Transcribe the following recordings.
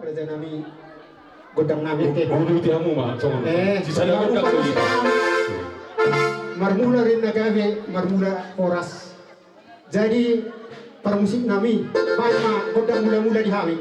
Raja nami godang nami ke. Udah itu kamu mah, cuma. Sisa ada marmula godang lagi. marmula rin nagawe marmula oras. Jadi permusik nami baik ma godang mula-mula dihawi.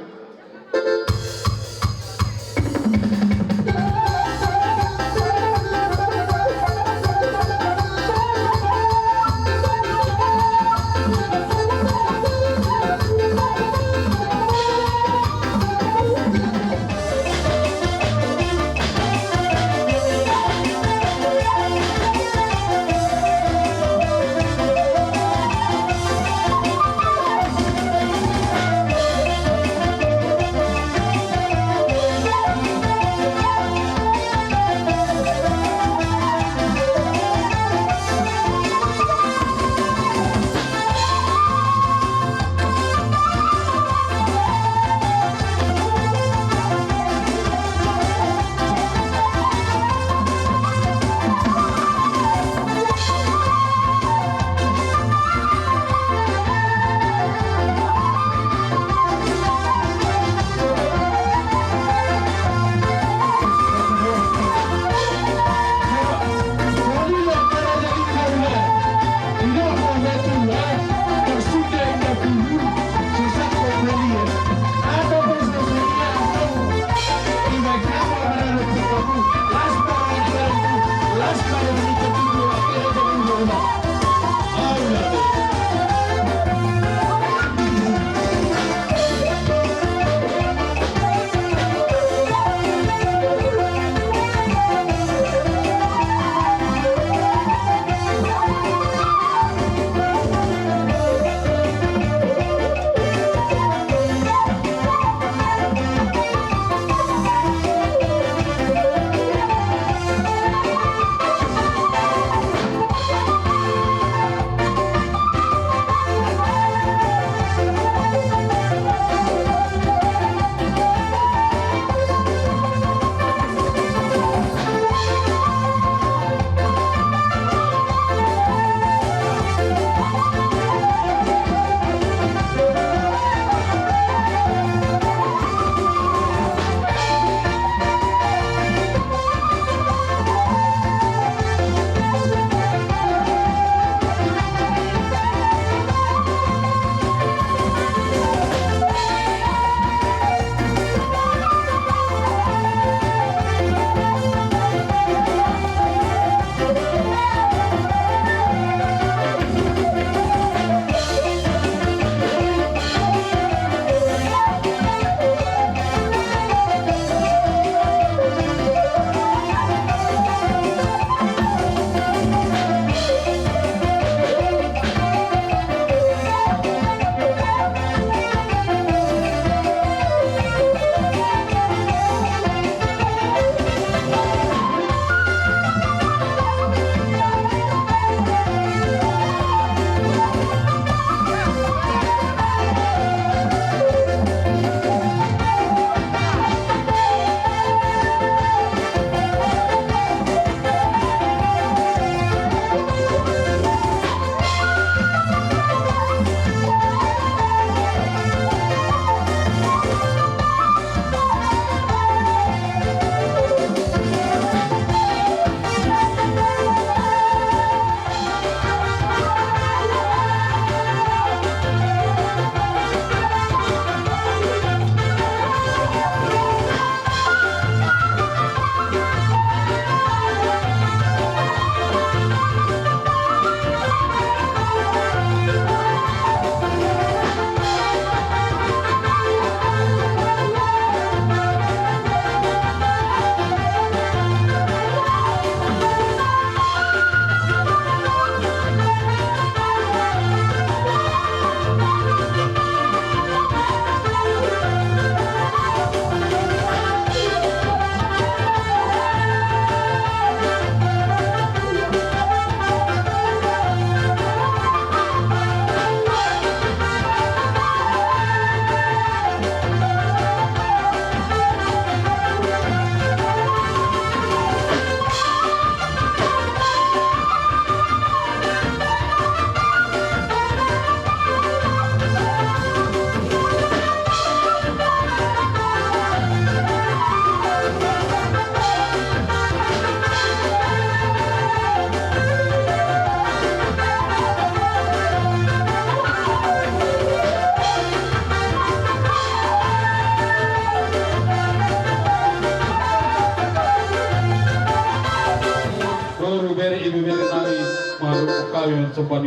kawin sumpah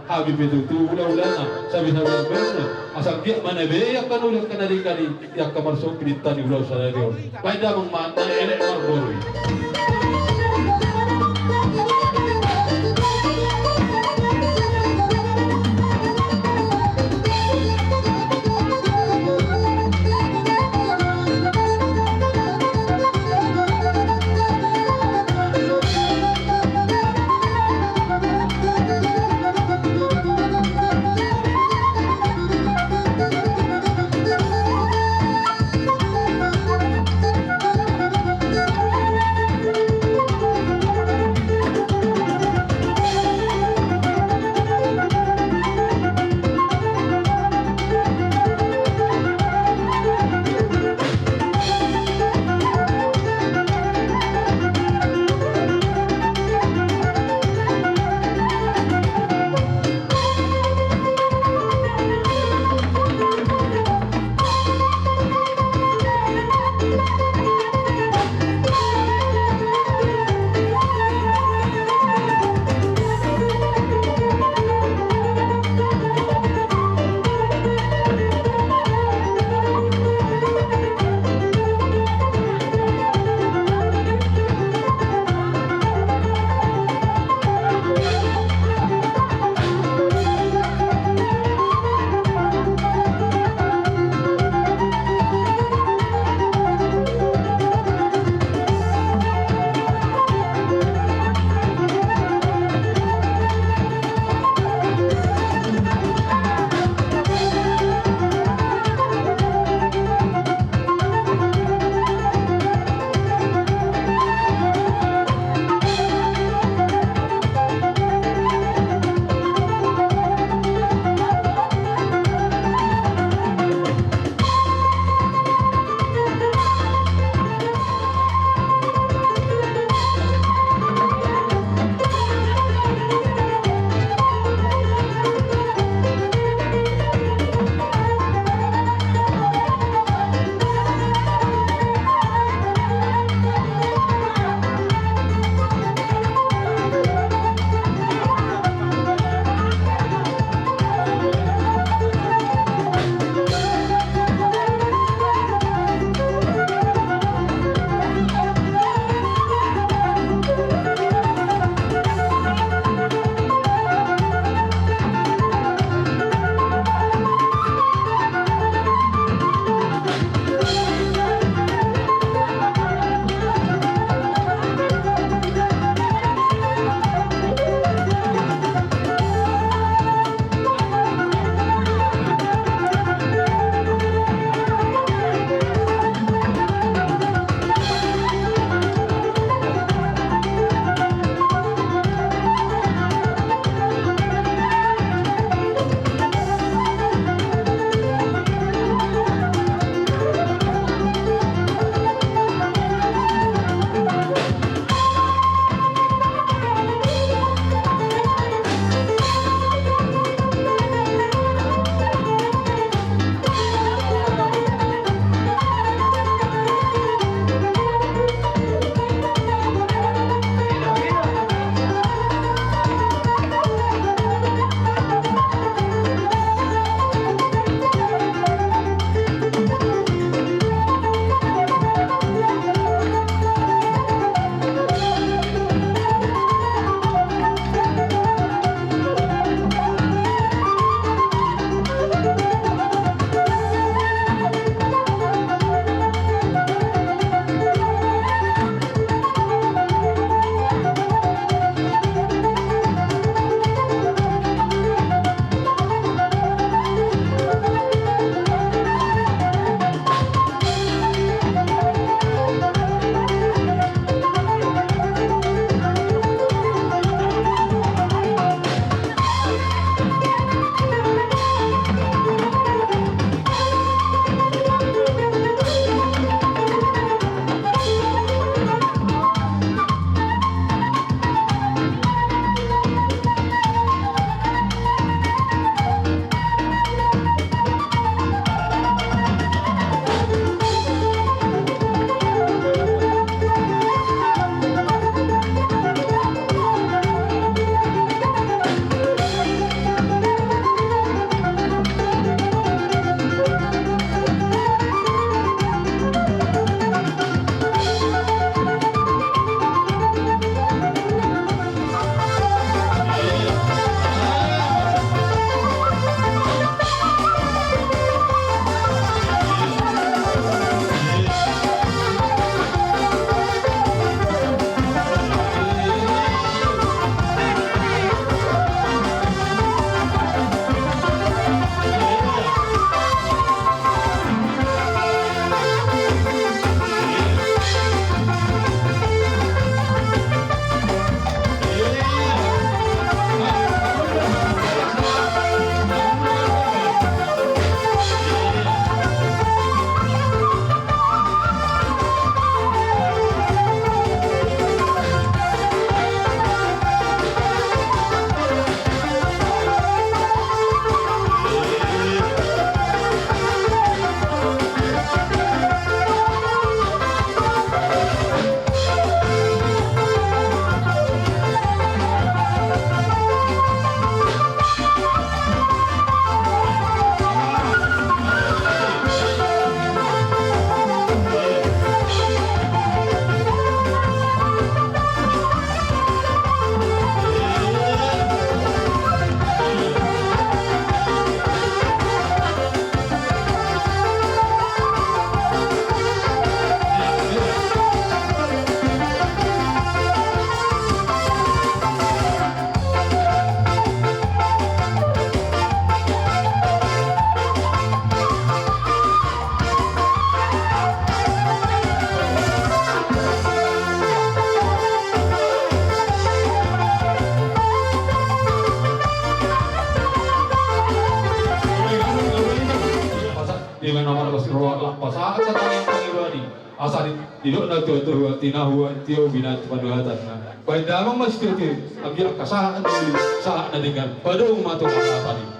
Habib itu ulah-ulah sabi-sabi benar asal dia mana be yang kan ulah kan dari kali yang kamar sok pintan ulah sana dia baik dah mengmata elek marbori Dengan nama Allah Subhanahu wa taala sa tanang pangirani. Asal dilo na to tinahuwa tiyo binat panuhatan na. Baik damang mas tiyo ang kasahan sa na dengan padung mato makapani.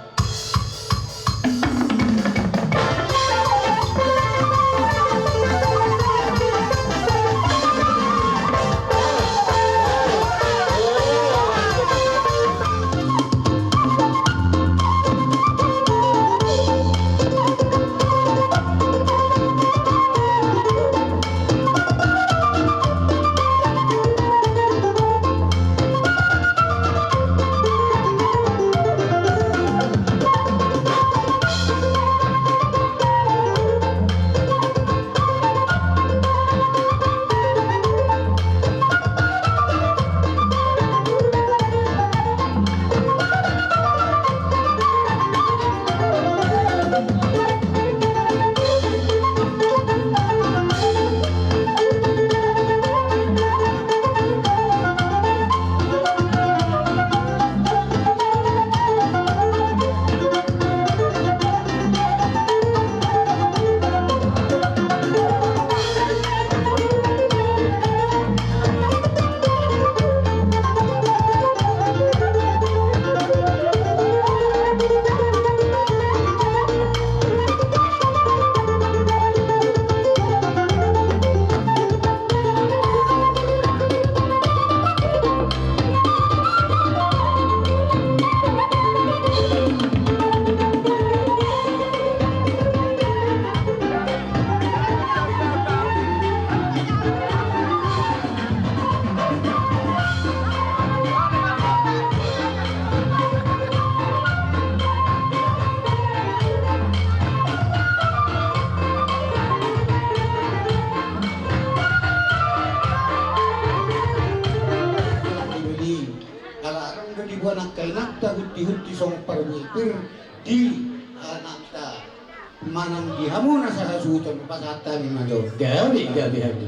Huti-huti song parwipir di anakta manang dihamuna sa hasuton pasata ni Majo. Gabi.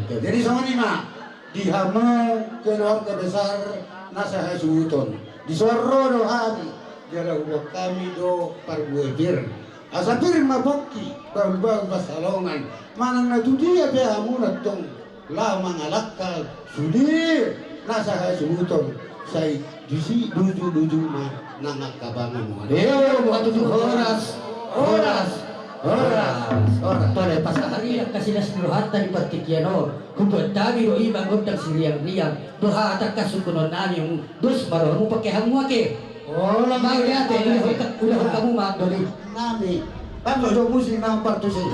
Jadi sama ni ma dihamu keluarga besar nasa hasuton. Di sorro do hari jala kami do parwipir. Asapir mabokki bau basalongan manang na dia be hamuna tong lama ngalakal sudir nasa hasuton say disi duju ma nangakabangan mo. Mga tujuh oras. Tole pasahari ang kasilas nuhatan ni Partikiano. Kung dami do ibang gotang siriyang-riyang. Doha atak kasukunon na yung dus maroon mo pagkihang ke. Lamang natin. Ulah kamu magdoli. Nami. Paano do musim ng partusin?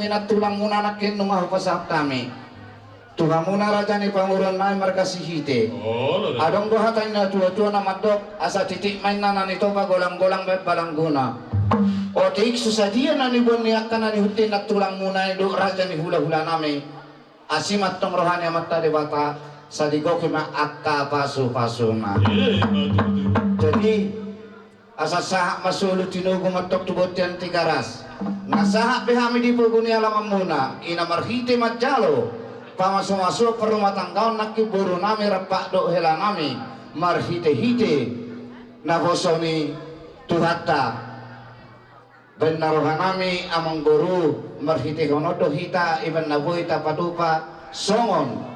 na tulang muna nakin nung pasap kami. Tuhan muna raja ni panguran na markasi hite. Adong dohatan na tua-tua na madok asa titik main na nanito pa golang-golang bet balangguna. O tiik susadia na ni bon niyak na ni hutin na tulang muna do raja ni hula-hula nami. Asimat tong rohani mata debata sa digo kima akka pasu-pasu na. Jadi asa sahak masulut tinugo matok tubot yan tigaras. Nasahak behami di puguni alam muna ina marhite majalo. Pamaso-maso perumah tanggaon nakiburu nami rapak do hela nami marhite-hite na bosoni tuhata benarohan nami amang guru marhite kono do hita iban nabuita padupa songon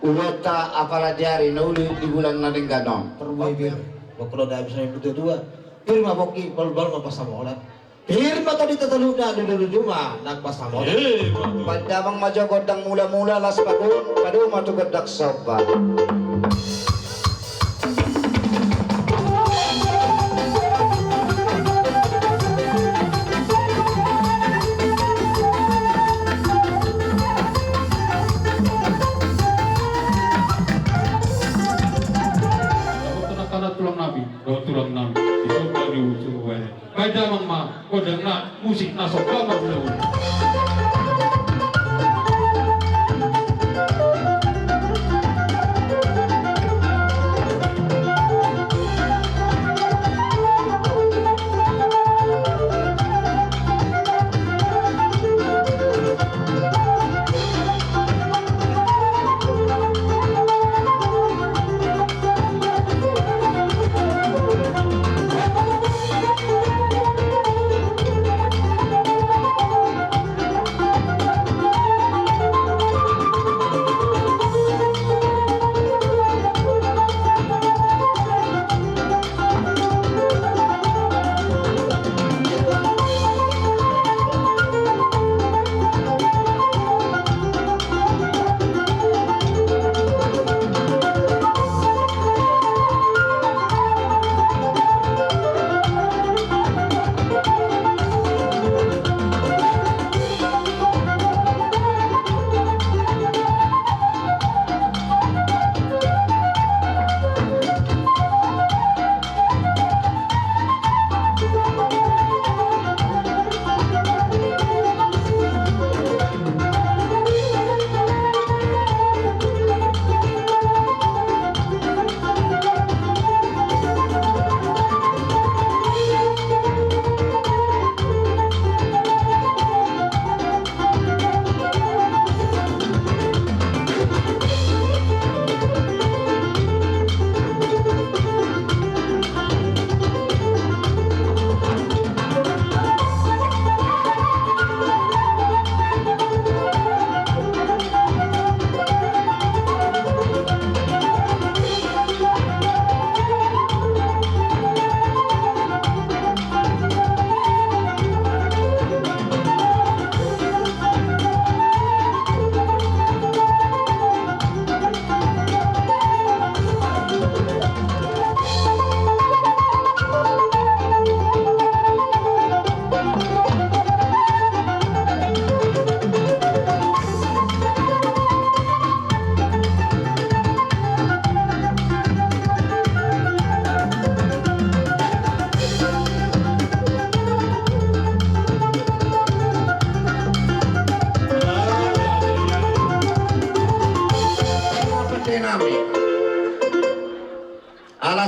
ulota apala diari nauli di bulan nadeng gadon Perbuibir, baklo dahil sa ibu dua, pirma boki bal-bal mapasamolat. Pirma tadi tetalu na dulu cuma nagpasamolat. Pandamang majagodang mula-mula las pagun padu matugadak sobat. tulang nami itu baru suwe pada mama kodang na musik na sopa maglaw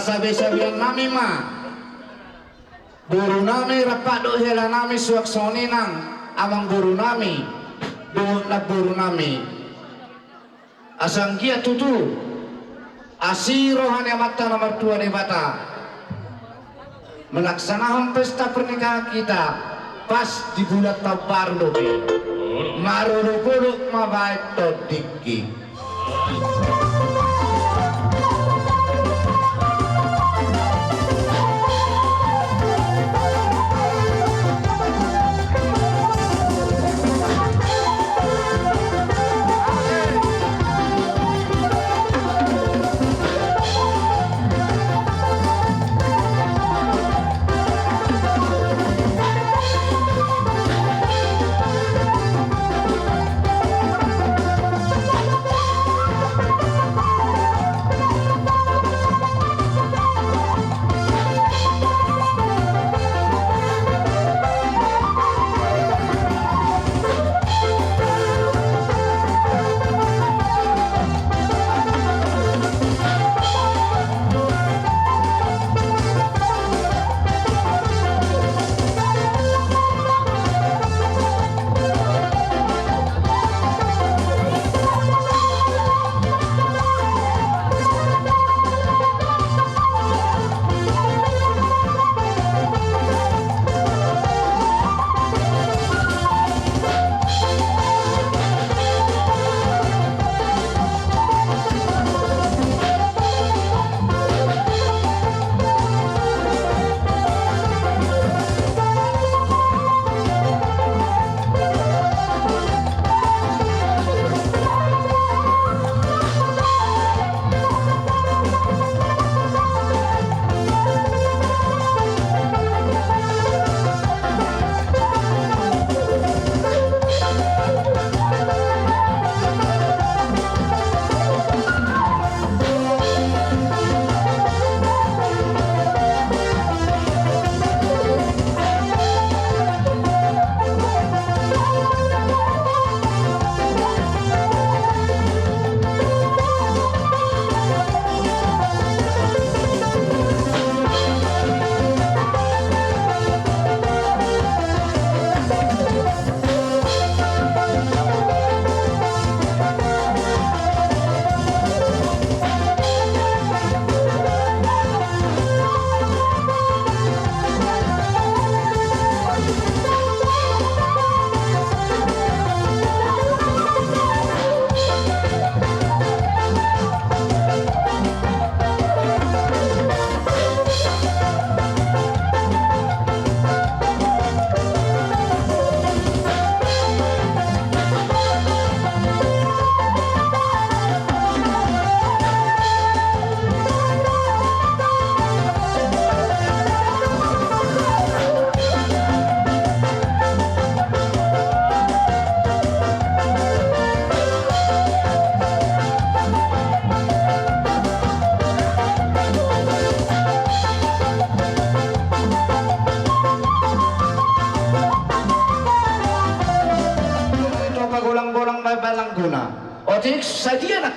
Sabi-sabihan nami ma guru nami rapat do hela nami suaksoni nang amang guru nami do na guru nami asang gia tutu asirohan yang mata nomor 2 di bata melaksanakan pesta pernikahan kita pas di bulan tahun baru lobi maruluk-uluk mabaik to dikki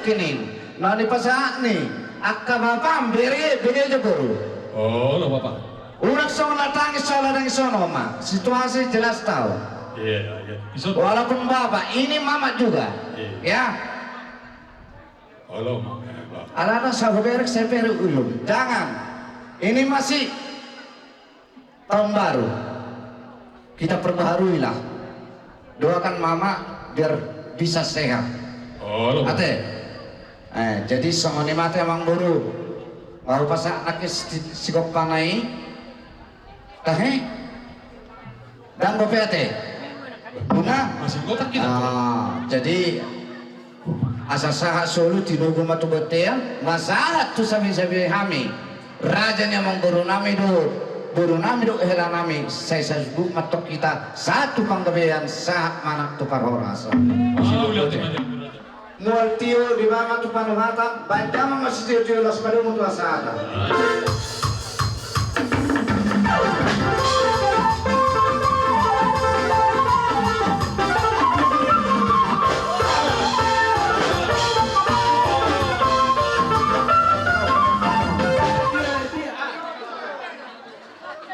kinin. Nani pasak ni. Akka bapam beri aja guru. Oh, lo Bapak. Urak sama tangis soal dan sono ma. Situasi jelas tahu. Iya, iya. Bisa. Walaupun bapak ini mama juga. Ya. Halo, Mak. Alana sahabat sepere ulum. Jangan. Ini masih tahun baru. Kita perbaharuilah. Doakan mama biar bisa sehat. Halo. Ate. Jadi songoni mate emang buru. Baru pas anaknya sikop panai. Tahe. Dan kopi ate. Bunga. Masih kotak kita. Jadi asa saha solo tinugo matu betel masalah tu sabi-sabi hami rajanya mengguru nami do hela nami saya sebut matok kita satu panggabean sah manak tu parhoras Lihat aja. mual tio di mana tu panuhatan bantama masih tio las pada mutu asata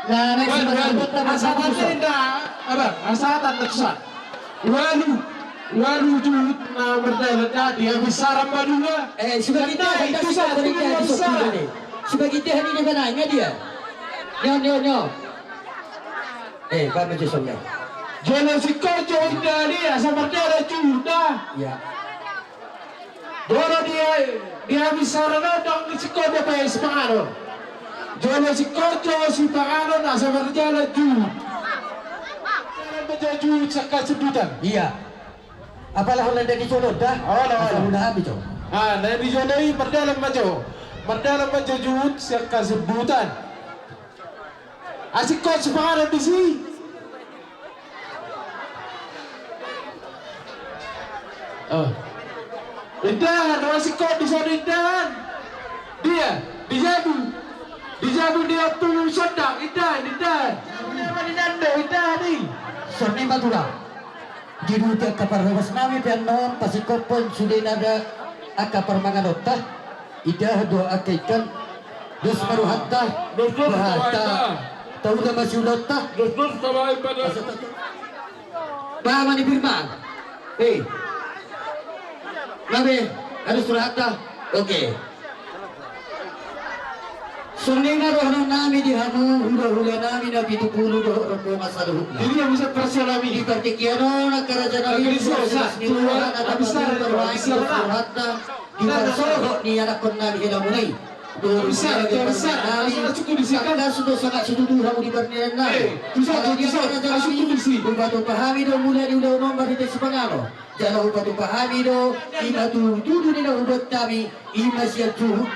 Nah, next sebut nama sama Asatan teksa. Lalu jut na berdaya dia besar badula. sudah kita hendak itu sudah satu berikan yang di besar. sini ni. Sudah kita hari ni benarnya dia. Nyo. Kami tu soalnya. Jangan si kojo indah dia sama dia ada juta. Ya. Dora dia besar na dong si kojo pe sepangano. Jangan si kojo si pangano na sama dia ada juta. Menjadi cakap sebutan. Iya. Apalah orang dari Solo dah? Oh, Sudah habis tu. Nah di zona ini berdalam maju jut cakap sebutan. Asik kau sepangano di sini. Indah, masih kau di sana Indah. Dia dijabu dia turun sedang Indah. Indah ni. Soni Madura. Jiru te kapar hawas nami pianon pasikopon sudah ada akapar manganota. Idah doa akaikan. Dos maruhatta. Bahata. Tahu dah masih ulata. Paman Firman. Nabi, ada surata. Okey. Sunina rohana nami di hanu hula nami na pitupulu do robo masaluh. Ini yang bisa perselami. Di partikiano na kerajaan ini Bisa. di Barsoho ni anak kena di hela mulai. Bisa. Cukup di sini. Kan sudah sangat sudah hamu di pernian na. Cukup di sini. Ubatu pahami do mulai di udah nomor di sepangalo. Jangan ubatu pahami do ibatu tudu ni na ubat kami imasya tuh.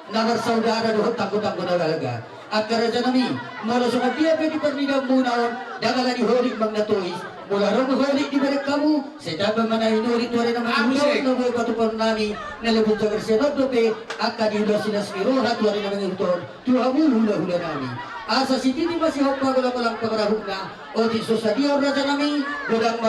Nabar saudara doh takut-takut agak akar janami mula suka dia pergi pernidam munaon dagangan di holik bang natois mula robo holik di balik kamu sedang memanai nuri tuare nama mulut nobo batu pernami nelebut jagar senot dope akar di udah sinas miroha tuare nama ngurton tuhamu hula nami asa siti di masih hoppa golang pagarahukna oti sosadia raja nami godang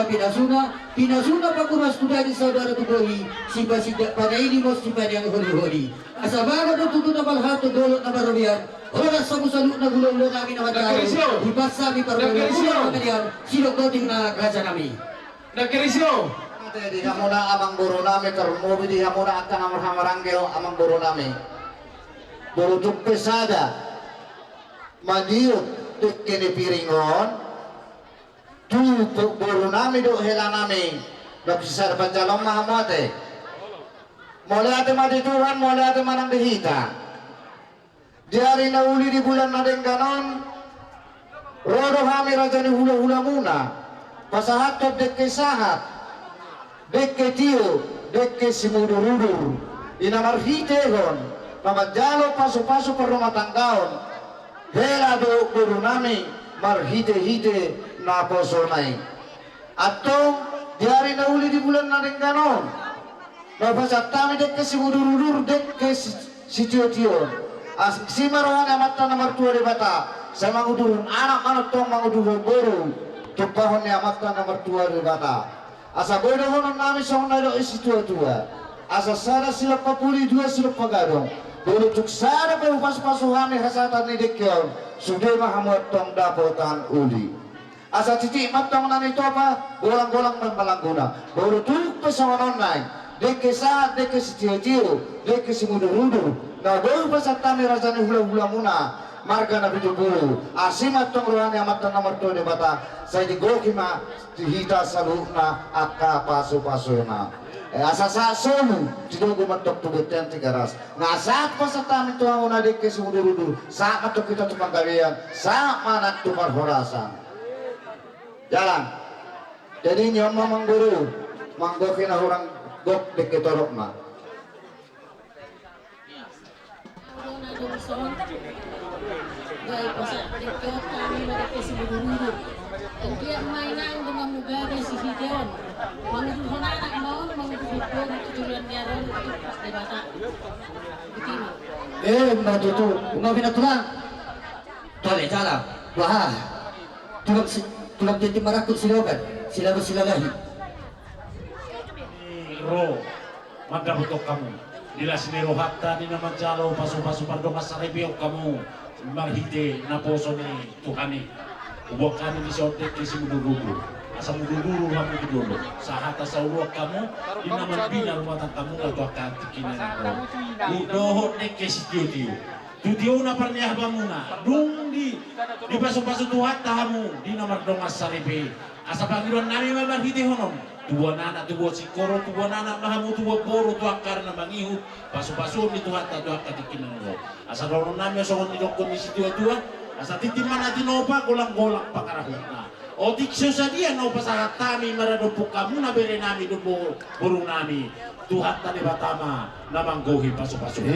pinasuna pakuras tudani saudara tugohi sipa sidak pada ini mos sipa yang holi asa baga do tutu na balhato dolot na barobian ora sabu saluk na gulo nami na matao ibasa mi parwelo kalian silok doting na raja nami Nagkerisyo. di hamuna amang buru nami termobi di hamuna akan amar hamaranggel amang buru nami buru tuppe sada madiut kini piringon tutup buru nami do hela nami dokisar panjalong mahamate mulai ate mati Tuhan mulai ate manang dihita diari na uli di bulan nadeng ganon rodo hami rajani hula muna pasahatot dekke sahat dekke tio dekke simudur-udur inamar hitegon pamajalo pasu-pasu per rumah tanggaon hela do buru nami marhite-hite na posonai atau diari na uli di bulan nadeng ganon napasat kami dekke simudur-udur dekke si tio-tio si marohan amatan na martua de bata sa mangudurun anak-anak tong mangudurun boru tupahon ni amatan na martua de bata asa bodoh honon nami song na do isi tua-tua asa sada sila papuli dua sila pagadong dulu tuk sada pa pas-pasuhani hasatan ni dikyon sudah mahamot tong dapotan uli asa titi matong na nito pa golang-golang man malangguna dulu tuk pasawanon nai deke saat deke si tio-tio deke si mudu-mudu na dulu pasatami rasanya hula-hula muna marga na bidubulu asimat tong rohani amat tong nomor 2 di bata saya digoki ma hita saluna akka pasu-pasu na asa sa solu tidogo matok tugot yang tigaras nga saat pa sa tamin to ang unadik kay sumudurudu sa matok kita tumanggawian sa manak tumarhorasan jalan jadi nyon mamang guru manggokin na orang gok dek torok ma Gaya pasal dekat kami mereka sebelum dia mainan dengan mugari si Hidan menghidup anak mau menghidup keturunan nyaran itu di Batak betul matutu umawin aturan tole jalan wah tulang titim marakut silogan sila bersilagahi ro manda butok kamu nila sinero hatta ni naman jalo pasu-pasu pardonga sa rebiyo kamu marhite na poso ni Tuhani uwag kami ni Siontek kay si Mudurugo asa Mudurugo lang mo dulu sa hata sa uwag kamu di naman binar matang kamu nagwa kantikinan ko udohot ni kay si Tiyo-Tiyo Tudiyo na parniah ba muna dung di paso-paso tuhat tahamu di naman dongas sa rebi asa Panginoon namin mamarhite honom tuwa nana tuwa sikoro tuwa nana mahamu tuwa poro tuwa karna mangihu pasu-pasu ni tuwa tuwa katikinan ko asa rono nami sohon ni dokon ni situwa tuwa asa titiman natin opa golang-golang pakarahut na o diksyo sa diyan opa sa hatami maradupok kamu na bere nami dupo burung nami tuhat na ni batama na manggohi pasu-pasu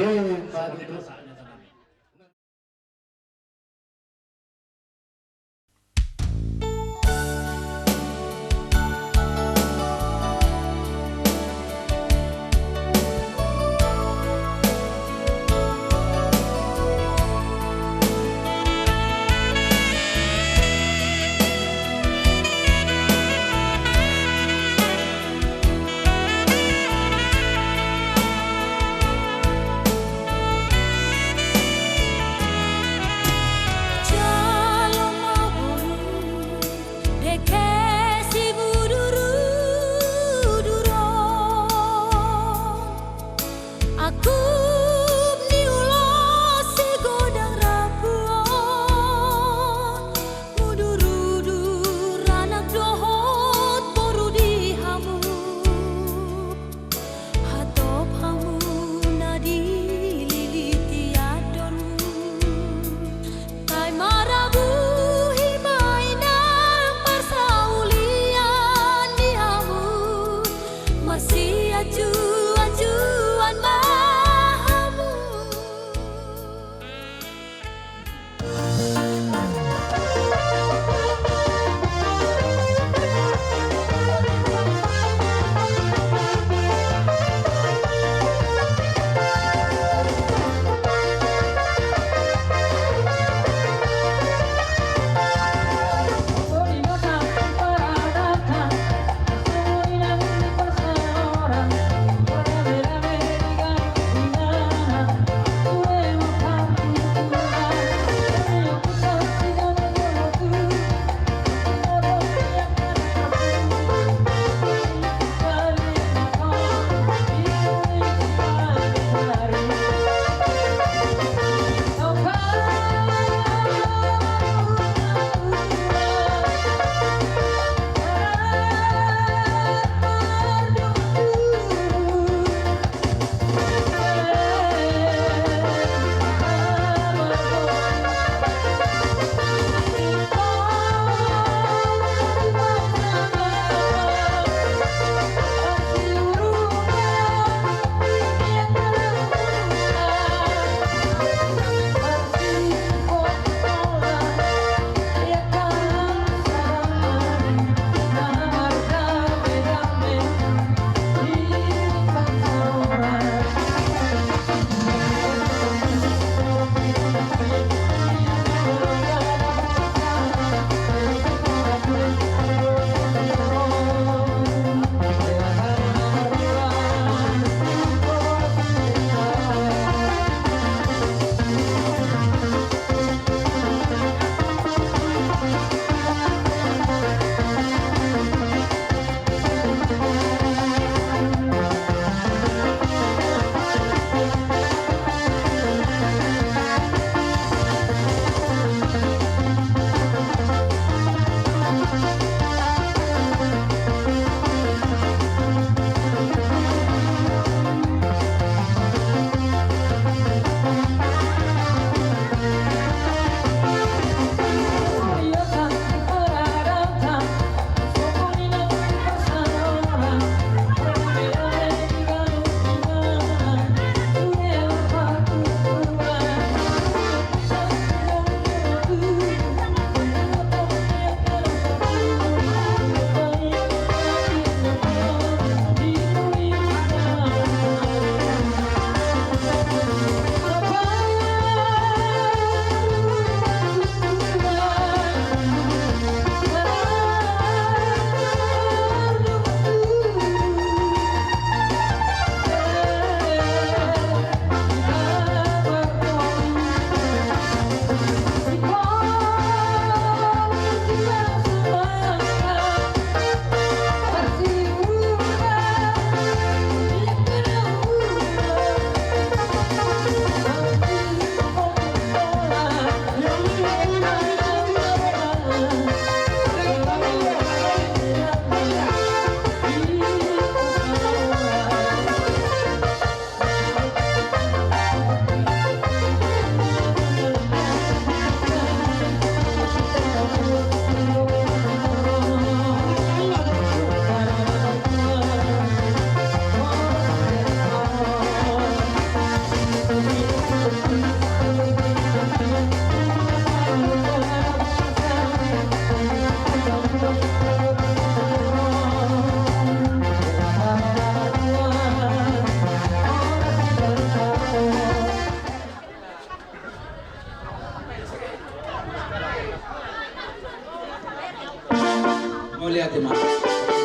melihat ya, Mak.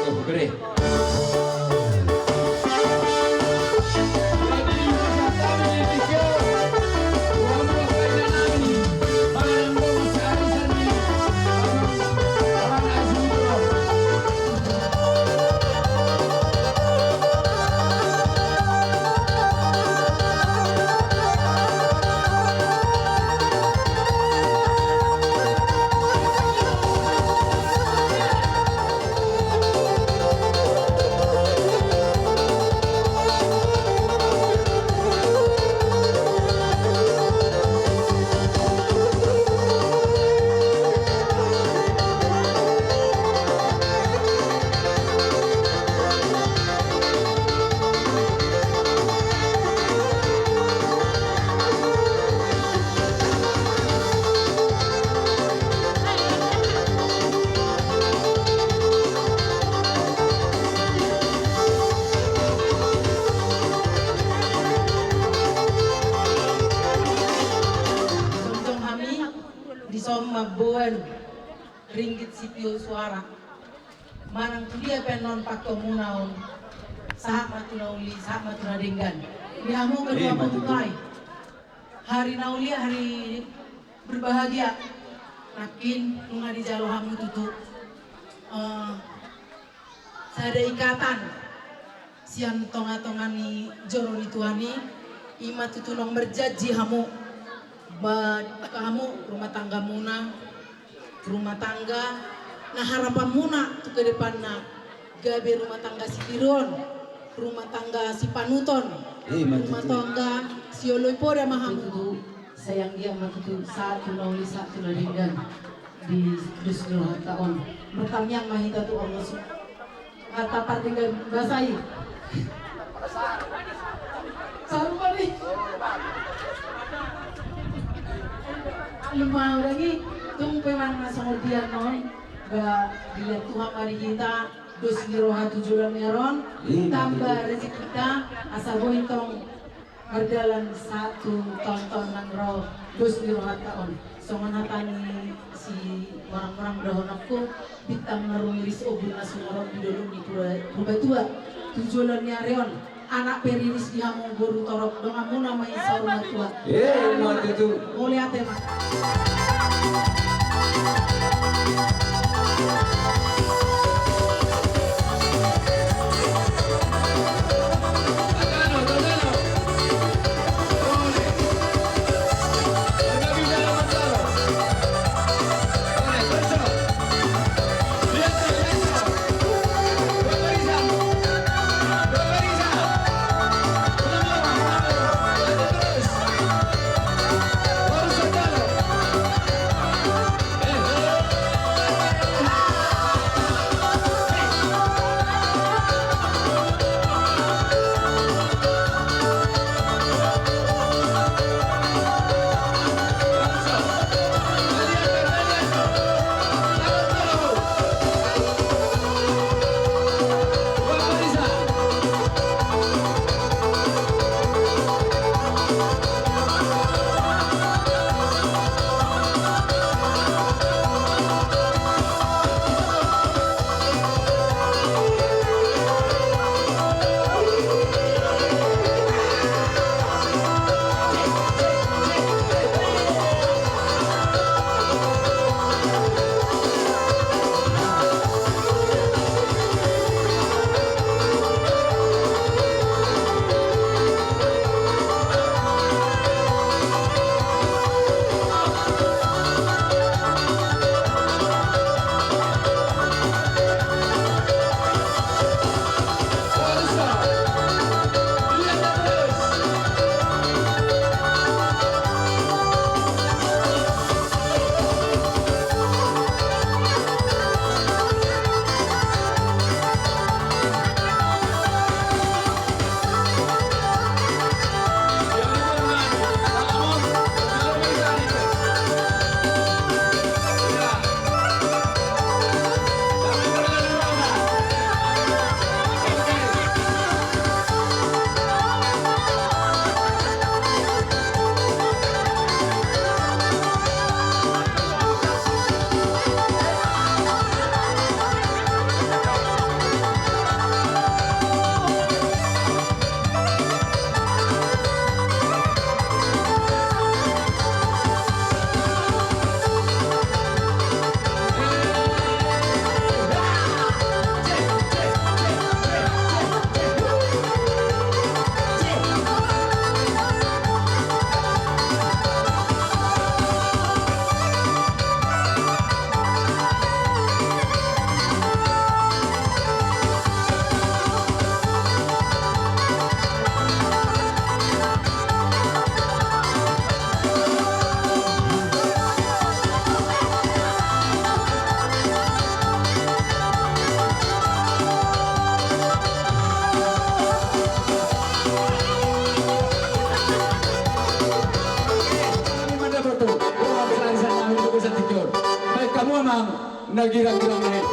Itu gede. Mabuan ringgit sipil suara manang tulia penon pakomunaon sahak matunauli sahak matunadinggan dihamu kedua pemulai hari nauli hari berbahagia makin bunga di jalo hamu tutup saya ada ikatan sian tonga-tonga ni joro ni tuani ima tutunong berjanji hamu kamu rumah tangga muna rumah tangga nah harapan muna tuh ke depan na gabe rumah tangga si Piron rumah tangga si Panuton rumah tangga si Oloy Poda maham tuh sayang dia matutu satu nauli satu nadinggan di seluruh tahun bertanyang mahita tuh Allah kata partinggal basai sarupa nih lumah lagi tung pemang nasangodian non ga dilihat Tuhan mari kita dos niroha tujuan meron tambah rezeki kita asal bointong berjalan satu tonton nang roh dos niroha taon songon hatani si orang-orang dahonakku bintang narumiris obun nasumorong bidolong di pura tua tujuan reon anak periris di hamu guru torok dong amu nama isa rumah tua Mat itu. mau lihat ya Mak. itu. Buat selesai namin itu bisa tidur. Baik kamu emang nagirang-girang nih.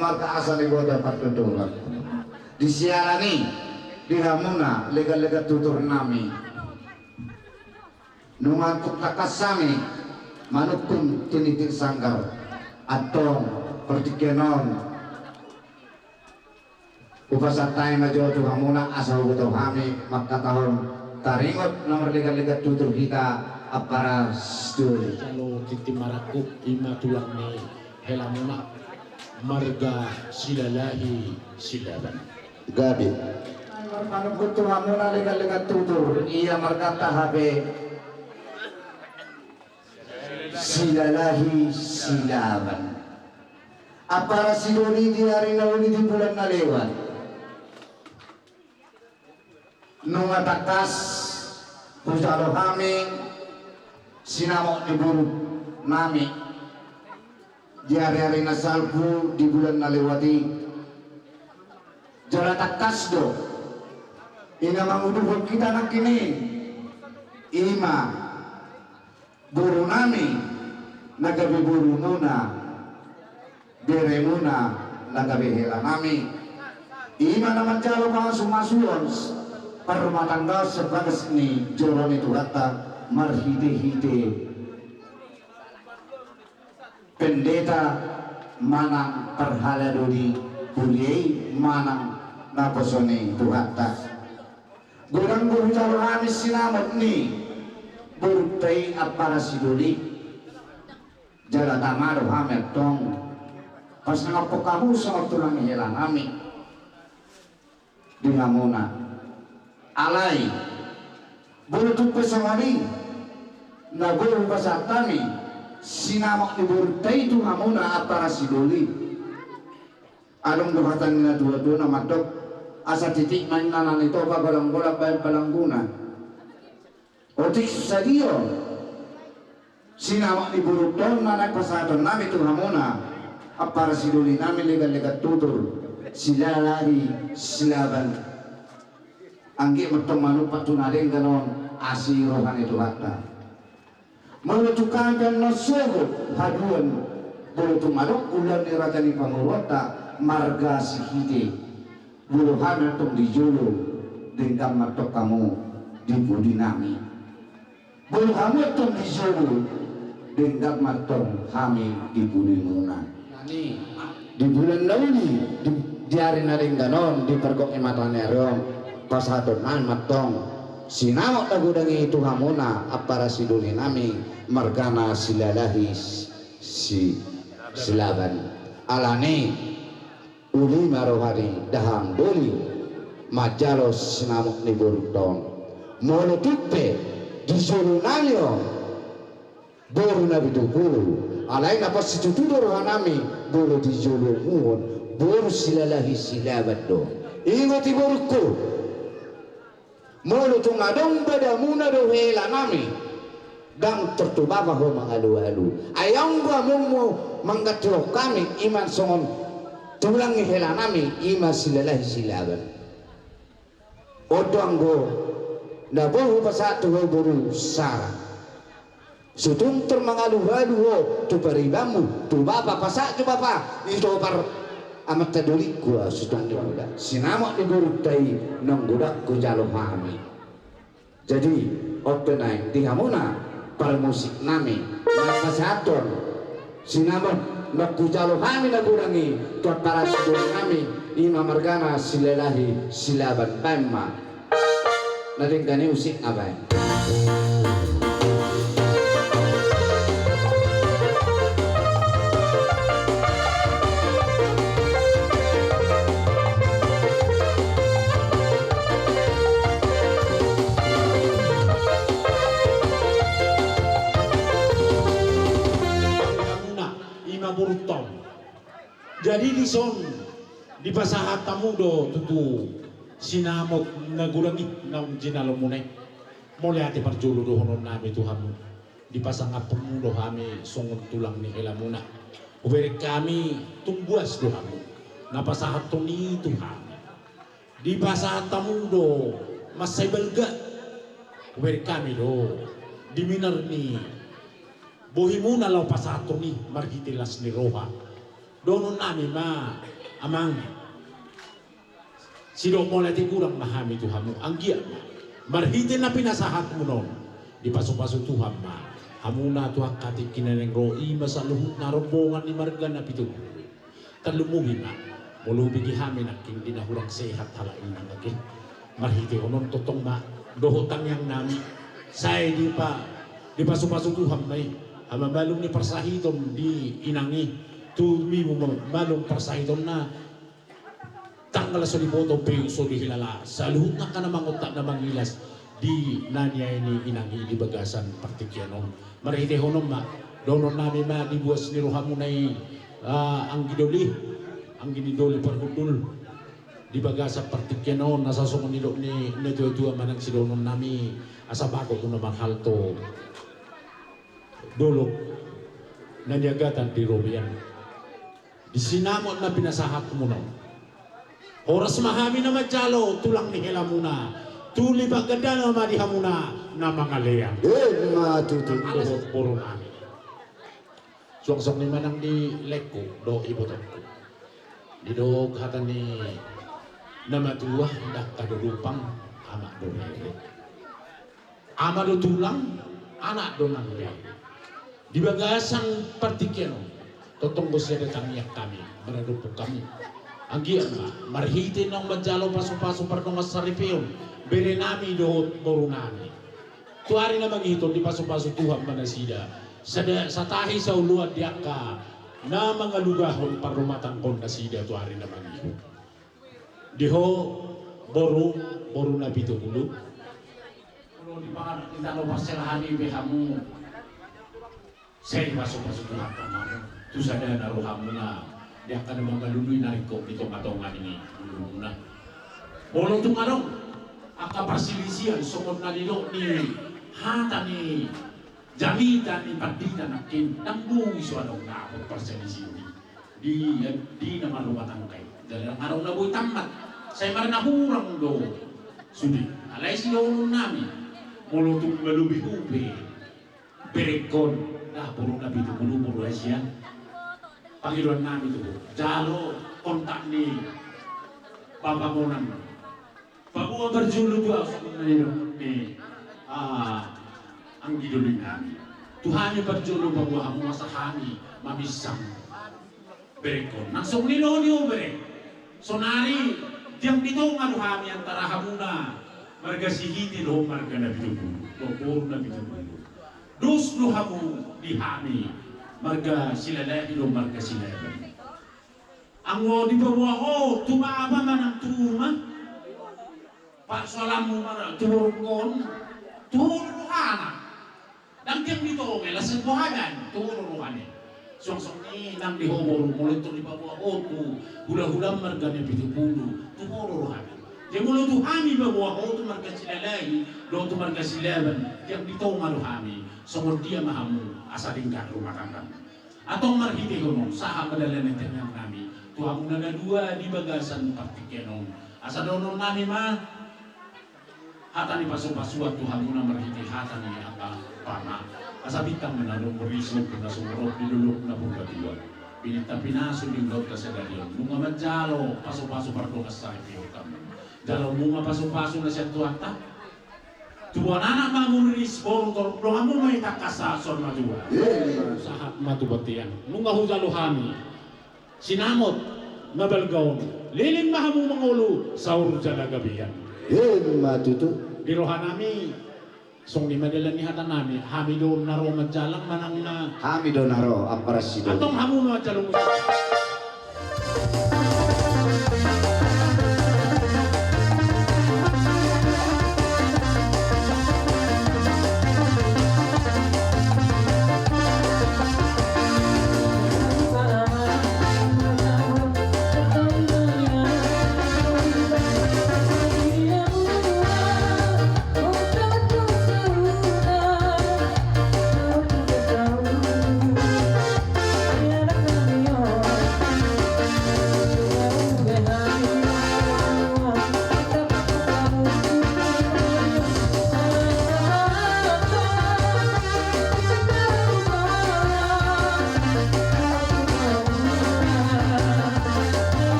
Marka asal ibu dapat tutulan. Disiarani di Hamuna lega-lega tutur nami. Nungantuk takasami manukun tinitik sanggar atong pertikenon upasatai na jodoh Hamuna asal butuh kami maka tahun taringot nomor lega-lega tutur kita apara studi. Kalau titi marakuk ima tulang ni helamuna marga silalahi silaban. Gabi. Anu butuh Hamuna lega-lega tutur iya marga tahabe silalahi silaban. Apara sidoni di hari nauli di bulan na lewat. Nunga takas pujalo kami sinamok di buru nami di hari-hari nasalku di bulan nalewati jala takas do ina manguduhon kita nak kini ima buru nami nagabi buru muna bere muna nagabi hela nami ima naman jalo mga sumasuyon rumah tangga sebagai seni joron itu kata marhide-hide pendeta manang perhala dodi buliai manang naposone itu kata gurang guru jalo hamis sinamot ni burtai apara siduli jala tamaro hamet tong pas ngapok kamu sama tulang hilang kami di Hamuna alai bulu tupe samari na guru pasatami sinamak ni burtai itu Hamuna apara siduli alung duhatan na dua-dua na matok asa titik mainan ito pa balang-golak bayan balangguna otik sadio sinamak ni burutong na nagpasatan namin itu Hamuna apara siduli namin legal-legal tutur silalari silaban anggi bertemu patunadeng ganon asirohan itu hatta menutukan dan nasogo haduan bulu tumadok ulan ni raja ni pangurwata marga sihide bulu hamil tung dijulu dengan matok kamu di budi nami bulu hamil tung dijulu dengan matok kami di budi muna di bulan lauli di diari na rin ganon di pergok imatanerium pasatunan matong sinamok na gudangi ituha muna apara siduli nami margana silalahi si silaban alani uli marohari dahang doli majalos sinamok ni burutong molo tupe disuruh nalyo boru na bidukulu alay na pas situtudor hanami boru dijulu muhon boru silalahi silaban do ingoti boruku molo tungadong badamuna do hela nami dang tertubaba ho mangalu-alu ayang gua mo manggatro kami iman songon tulang hela nami ima silalahi silaban odang go na bohu pasatu ho boru sara sutung termangalu-alu ho tu paribamu tu bapa pasak tu bapa itu par amat taduli gua sutung di muda sinamok di boru tai nang budak ku jalo hami jadi openai di hamuna para musik nami na pasaton sinamok na ku jalo hami na gurangi tu para sutung nami ima margana silalahi silaban pemma naring kani usik abay burutong jadi dison di pasahat tamu do tutu sinamok nagurangi nang jinalo munay mulai ati parjulu do honon nami Tuhanmu di pasangat pemudo kami songon tulang ni kelamuna uberi kami tungguas do kamu na pasahat toni Tuhan di pasahat tamu do masay belga uberi kami do di minar ni bohimu na law pasato ni margitilas ni Roha donon nami ma amang sido mo natin kurang mahami Tuhan mo ang giya marhitin na pinasahat mo non di paso-paso Tuhan ma hamuna Tuhan katik kinaneng roi masaluhut na rombongan ni Marga na pito talumuhi ma mulubigi hami naking dinahurang sehat halain ang akin marhiti ko non totong ma dohotang yang nami say di paso-paso Tuhan may mabalong ni persahitom di inangi tumi mo malong persahitom na tanggal sa liboto peso di hilala sa luhut na ka namang utak na mangilas di nanya ini inangi di bagasan partikyanon marite honom ma donon nami ma di buwas ni Roha mo na ang ginidoli pargudul di bagasan partikyanon nasasong nilo ni tuwa manang si donon nami asabako ito naman halto dulok nanyagatan di Robian di sinamot na pinasahat mo no oras mahami na madyalo tulang ni hela muna tuli bagada na madiha muna na mga leyang matututo alas puro namin suang-suang ni manang di leko do ibotok ko di do kata ni namatuwa dak kadulupang anak do lele ama do tulang anak do nang lele di bagasan partikyano totong gusto datang yak kami maradupok kami ang giyan marhitin ng madyalo paso-paso parang masaripiyon bere nami dohot moro nami tuari na maghiton di paso-paso Tuhan manasida sa tahi sa uluan diyak ka na mga lugahon parumatang kon nasida tuari na maghiton diho boru na pito ulo di panganak kita lo pasilahani behamu saya masuk-masuk Tuhan kemarin itu sadar naruham na dia akan mengalului nariko di tonga-tonga ini muna bolong tung anong aka perselisihan sokot na nilo ni hata ni jamitan ni pandita nakin nanggung isu anong na ako perselisihan di naman lumatang kay dahil ang araw na buhay tamat saya marin nahurang do sudi alay siya namin mulutong malubi-ubi berekon puro na bito puro siya Panginoon namin ito jalo kontak ni Papa mo naman bago ang berjulu juga sa ni ang giduloy namin Tuhan yung berjulu bago ang mga sa kami mamisang berekon nang song nilo niyo berek sonari diam dito ngaduhami antara hamuna marga sihiti do marga na bitubu do puro na bitubu dus do hamu dihami marga silalahi do marga silalahi ang di bawah oh tumaaba man ang tuma pak salamu mana turun turuhana dan diam dito ngelasan buhagan turuhane song-song ni nang dihobor mulai tu di bawah otu hula-hula marganya pitupulu tu horohan dia mulu tu hami bawah otu marga silalahi do tu marga silaban yang ditonga lu hami songor dia mahamu asa tingkat rumah tangga atau marhite gono saha madalan yang kami tu hamu nada dua di bagasan partikenon asa dono nami mah hatani pasu-pasuan tu hamu na marhite hatani apa panah asa bintang menarong berisip na sumurot nilulok na bunga diwa pinita pinaso yung laut kasagalion bunga manjalo paso-paso pardo kasay piyo kami jalo bunga paso-paso na siya tuwata tuwan anak mamurinis borong torong mo may takasasor na tuwa sahat matubatian nung ahujalo hami sinamot nabalgaon lilin mahamu mangulu saur jala gabiyan matutu dirohan nami song di madalan ni hatan nami hami do naro majalang manang na Hami donaro aparasido atong hamu majalong